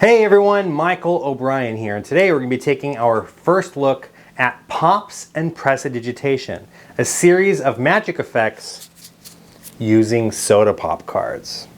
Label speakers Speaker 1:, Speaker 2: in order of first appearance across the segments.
Speaker 1: Hey everyone, Michael O'Brien here, and today we're going to be taking our first look at Pops and Prestidigitation, a series of magic effects using soda pop cards.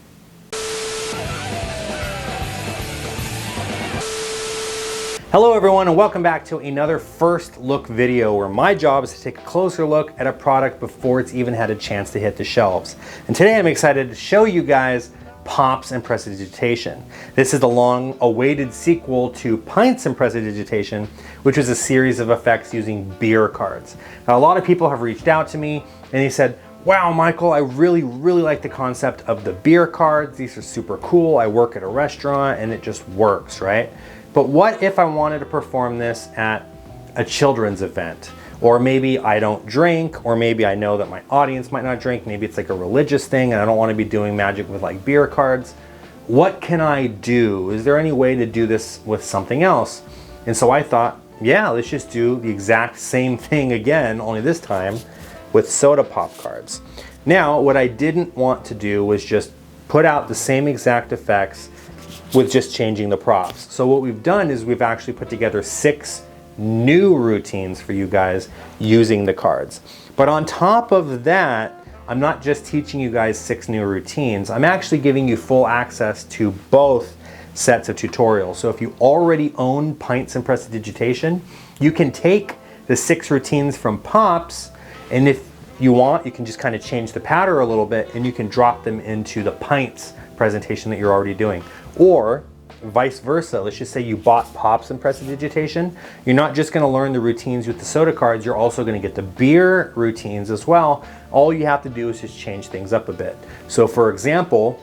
Speaker 1: Hello everyone, and welcome back to another first look video where my job is to take a closer look at a product before it's even had a chance to hit the shelves. And today I'm excited to show you guys Pops and Prestidigitation. This is the long-awaited sequel to Pints and Prestidigitation, which was a series of effects using beer cards. Now, a lot of people have reached out to me and they said, wow, Michael, I really like the concept of the beer cards. These are super cool. I work at a restaurant and it just works, right? But what if I wanted to perform this at a children's event? Or maybe I don't drink, or maybe I know that my audience might not drink. Maybe it's like a religious thing and I don't want to be doing magic with like beer cards. What can I do? Is there any way to do this with something else? And so I thought, yeah, let's just do the exact same thing again, only this time with soda pop cards. Now, what I didn't want to do was just put out the same exact effects with just changing the props. So what we've done is we've actually put together 6 new routines for you guys using the cards. But on top of that, I'm not just teaching you guys 6 new routines, I'm actually giving you full access to both sets of tutorials. So if you already own Pints and Prestidigitation, you can take the 6 routines from Pops, and if you want, you can just kind of change the pattern a little bit and you can drop them into the Pints presentation that you're already doing. Or vice versa, let's just say you bought Pops and Prestidigitation. You're not just going to learn the routines with the soda cards, you're also going to get the beer routines as well. All you have to do is just change things up a bit. So for example,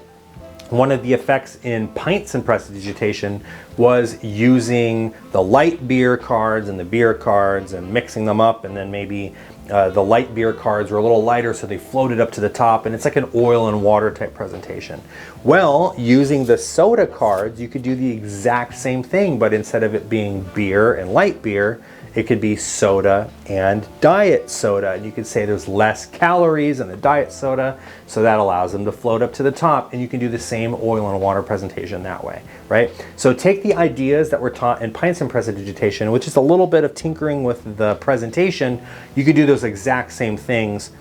Speaker 1: one of the effects in Pints and Prestidigitation was using the light beer cards and the beer cards and mixing them up, and then maybe the light beer cards were a little lighter so they floated up to the top, and it's like an oil and water type presentation. Well, using the soda cards, you could do the exact same thing, but instead of it being beer and light beer, it could be soda and diet soda. And you could say there's less calories in the diet soda, so that allows them to float up to the top, and you can do the same oil and water presentation that way, right? So take the ideas that were taught in Pints and Prestidigitation, which is a little bit of tinkering with the presentation. You could do those exact same things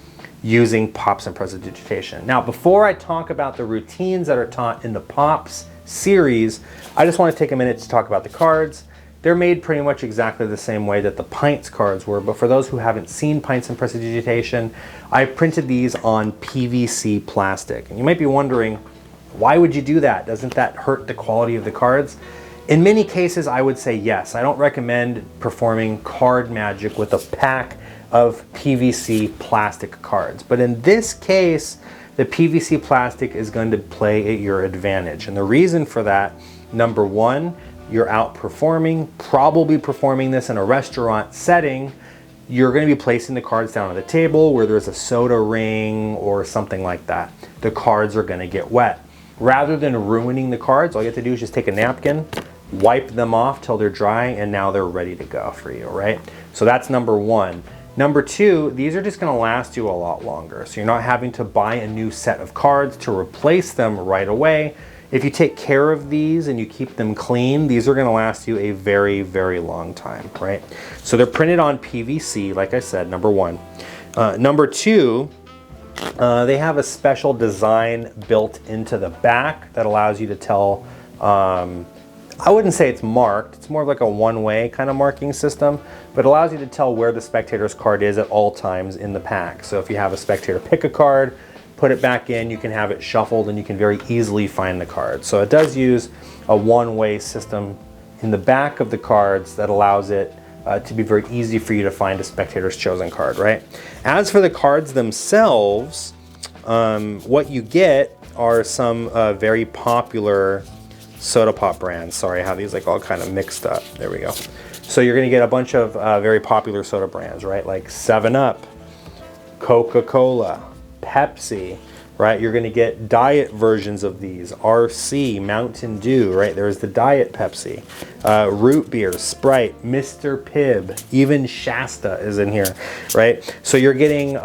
Speaker 1: using Pops and Prestidigitation. Now, before I talk about the routines that are taught in the Pops series, I just want to take a minute to talk about the cards. They're made pretty much exactly the same way that the Pints cards were, but for those who haven't seen Pints and Prestidigitation, I printed these on PVC plastic. And you might be wondering, why would you do that? Doesn't that hurt the quality of the cards? In many cases, I would say yes. I don't recommend performing card magic with a pack of PVC plastic cards. But in this case, the PVC plastic is going to play at your advantage. And the reason for that, number one, you're outperforming, probably performing this in a restaurant setting. You're going to be placing the cards down on the table where there's a soda ring or something like that. The cards are going to get wet. Rather than ruining the cards, all you have to do is just take a napkin, wipe them off till they're dry, and now they're ready to go for you, right? So that's number one. Number two, these are just going to last you a lot longer. So you're not having to buy a new set of cards to replace them right away. If you take care of these and you keep them clean, these are going to last you a very long time, right? So they're printed on PVC, like I said, number one. Number two, they have a special design built into the back that allows you to tell, I wouldn't say it's marked, it's more of like a one-way kind of marking system, but allows you to tell where the spectator's card is at all times in the pack. So if you have a spectator pick a card, put it back in, you can have it shuffled and you can very easily find the card. So it does use a one-way system in the back of the cards that allows it to be very easy for you to find a spectator's chosen card, right? As for the cards themselves, what you get are some very popular soda pop brands. Sorry, I have these like all kind of mixed up. There we go. So you're gonna get a bunch of very popular soda brands, right? Like 7-Up, Coca-Cola, Pepsi, right? You're going to get diet versions of these. RC, Mountain Dew, right? There's the Diet Pepsi. Root beer, Sprite, Mr. Pibb, even Shasta is in here, right? So you're getting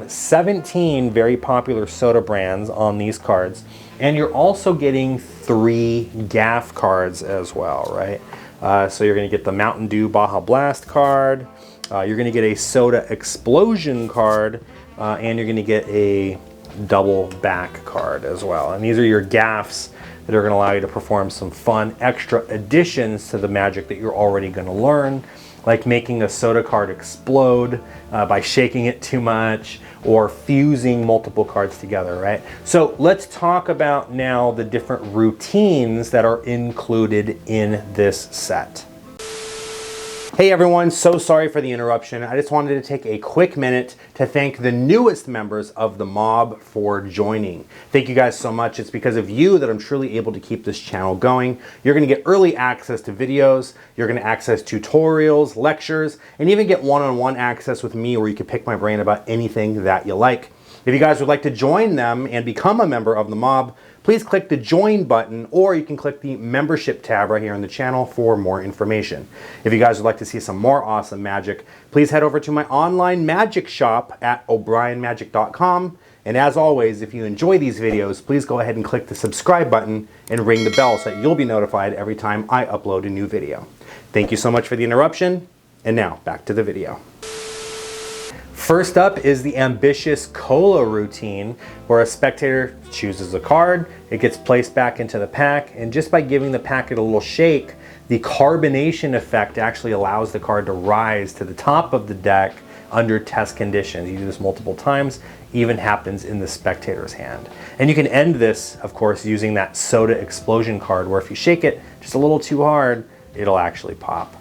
Speaker 1: 17 very popular soda brands on these cards. And you're also getting 3 gaff cards as well, right? So you're gonna get the Mountain Dew Baja Blast card, you're gonna get a Soda Explosion card, and you're gonna get a double back card as well. And these are your gaffs that are gonna allow you to perform some fun extra additions to the magic that you're already gonna learn, like making a soda card explode by shaking it too much, or fusing multiple cards together, right? So let's talk about now the different routines that are included in this set. Hey everyone, so sorry for the interruption. I just wanted to take a quick minute to thank the newest members of the mob for joining. Thank you guys so much. It's because of you that I'm truly able to keep this channel going. You're gonna get early access to videos, you're gonna access tutorials, lectures, and even get one-on-one access with me where you can pick my brain about anything that you like. If you guys would like to join them and become a member of the mob, please click the join button, or you can click the membership tab right here on the channel for more information. If you guys would like to see some more awesome magic, please head over to my online magic shop at o'brienmagic.com. And as always, if you enjoy these videos, please go ahead and click the subscribe button and ring the bell so that you'll be notified every time I upload a new video. Thank you so much for the interruption. And now back to the video. First up is the ambitious cola routine, where a spectator chooses a card, it gets placed back into the pack, and just by giving the packet a little shake, the carbonation effect actually allows the card to rise to the top of the deck under test conditions. You do this multiple times, even happens in the spectator's hand. And you can end this, of course, using that Soda Explosion card, where if you shake it just a little too hard, it'll actually pop.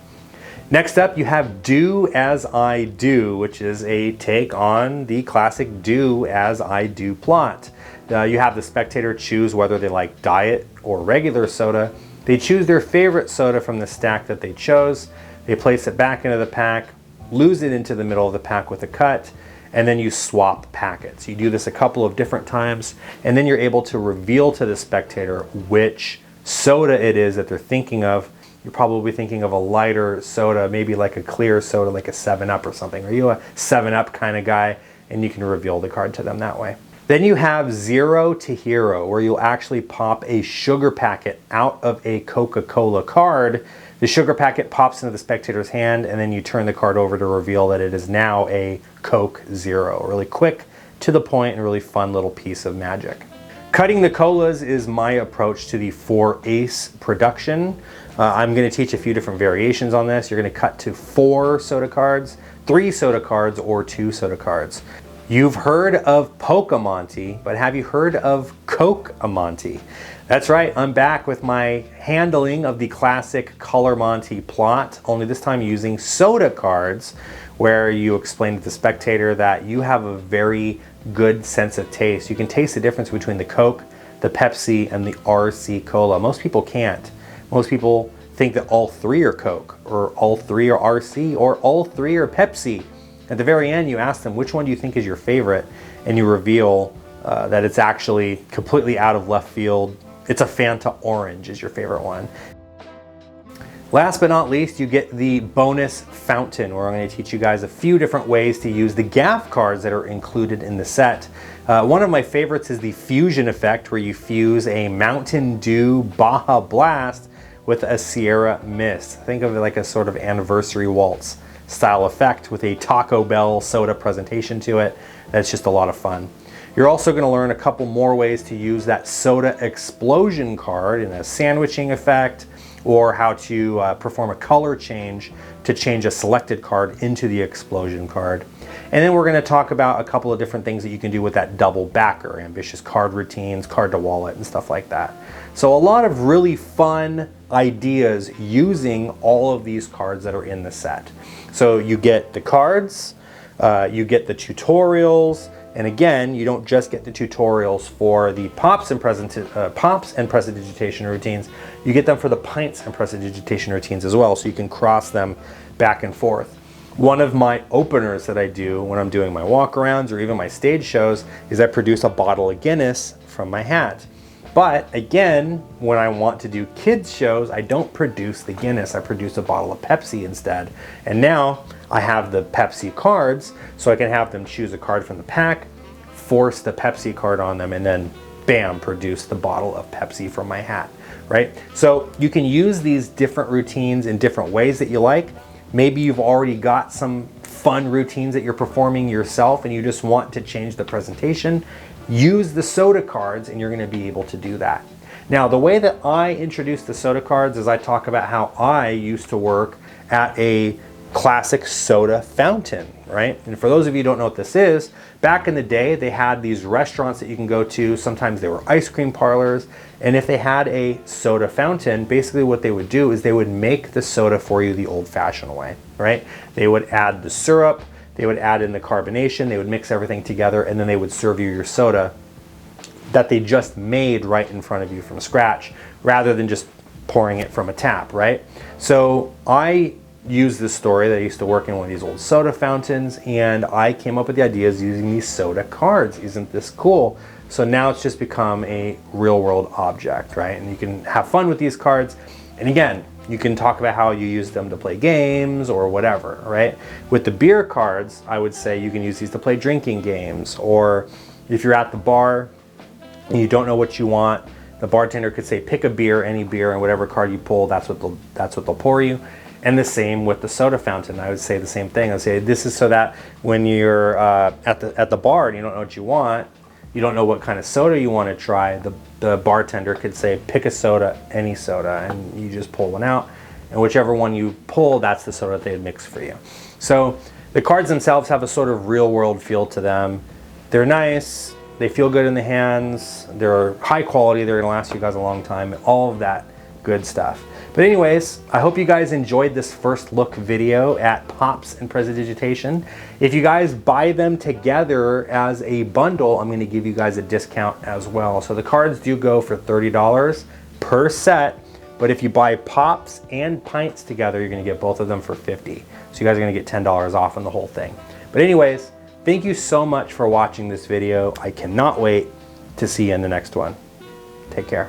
Speaker 1: Next up, you have Do As I Do, which is a take on the classic Do As I Do plot. You have the spectator choose whether they like diet or regular soda. They choose their favorite soda from the stack that they chose. They place it back into the pack, lose it into the middle of the pack with a cut, and then you swap packets. You do this a couple of different times, and then you're able to reveal to the spectator which soda it is that they're thinking of. You're probably thinking of a lighter soda, maybe like a clear soda, like a 7-Up or something. Are you a 7-Up kind of guy? And you can reveal the card to them that way. Then you have Zero to Hero, where you'll actually pop a sugar packet out of a Coca-Cola card. The sugar packet pops into the spectator's hand, and then you turn the card over to reveal that it is now a Coke Zero. Really quick, to the point, and really fun little piece of magic. Cutting the colas is my approach to the 4-ace production. I'm going to teach a few different variations on this. You're going to cut to 4 soda cards, 3 soda cards, or 2 soda cards. You've heard of Pokemonty, but have you heard of Coke-a-Monty? That's right, I'm back with my handling of the classic Color Monty plot, only this time using soda cards, where you explain to the spectator that you have a very good sense of taste. You can taste the difference between the Coke, the Pepsi, and the RC Cola. Most people can't. Most people think that all 3 are Coke, or all 3 are RC, or all 3 are Pepsi. At the very end, you ask them, which one do you think is your favorite? And you reveal that it's actually completely out of left field. It's a Fanta Orange is your favorite one. Last but not least, you get the bonus fountain, where I'm going to teach you guys a few different ways to use the gaff cards that are included in the set. One of my favorites is the fusion effect, where you fuse a Mountain Dew Baja Blast with a Sierra Mist. Think of it like a sort of anniversary waltz style effect with a Taco Bell soda presentation to it. That's just a lot of fun. You're also going to learn a couple more ways to use that Soda Explosion card in a sandwiching effect, or how to perform a color change to change a selected card into the explosion card. And then we're going to talk about a couple of different things that you can do with that double backer, ambitious card routines, card to wallet, and stuff like that. So a lot of really fun ideas using all of these cards that are in the set. So you get the cards, you get the tutorials, and again, you don't just get the tutorials for the pops and prestidigitation routines, you get them for the pints and prestidigitation routines as well, so you can cross them back and forth. One of my openers that I do when I'm doing my walkarounds or even my stage shows is I produce a bottle of Guinness from my hat. But again, when I want to do kids shows, I don't produce the Guinness, I produce a bottle of Pepsi instead. And now I have the Pepsi cards, so I can have them choose a card from the pack, force the Pepsi card on them, and then bam, produce the bottle of Pepsi from my hat, right? So you can use these different routines in different ways that you like. Maybe you've already got some fun routines that you're performing yourself and you just want to change the presentation. Use the soda cards and you're gonna be able to do that. Now, the way that I introduce the soda cards is I talk about how I used to work at a classic soda fountain, right? And for those of you who don't know what this is, back in the day, they had these restaurants that you can go to. Sometimes they were ice cream parlors. And if they had a soda fountain, basically what they would do is they would make the soda for you the old-fashioned way, right? They would add the syrup, they would add in the carbonation, they would mix everything together, and then they would serve you your soda that they just made right in front of you from scratch, rather than just pouring it from a tap, right? So I used this story that I used to work in one of these old soda fountains, and I came up with the ideas using these soda cards. Isn't this cool? So now it's just become a real world object, right? And you can have fun with these cards. And again, you can talk about how you use them to play games or whatever, right? With the beer cards, I would say you can use these to play drinking games, or if you're at the bar and you don't know what you want, the bartender could say, pick a beer, any beer, and whatever card you pull, that's what they'll pour you. And the same with the soda fountain. I would say the same thing. I would say this is so that when you're at the bar and you don't know what you want, you don't know what kind of soda you want to try, the bartender could say, pick a soda, any soda, and you just pull one out. And whichever one you pull, that's the soda they mix for you. So the cards themselves have a sort of real world feel to them. They're nice. They feel good in the hands, they're high quality, they're gonna last you guys a long time, all of that good stuff. But anyways, I hope you guys enjoyed this first look video at Pops and Prestidigitation. If you guys buy them together as a bundle, I'm gonna give you guys a discount as well. So the cards do go for $30 per set, but if you buy Pops and Pints together, you're gonna get both of them for $50. So you guys are gonna get $10 off on the whole thing. But anyways, thank you so much for watching this video. I cannot wait to see you in the next one. Take care.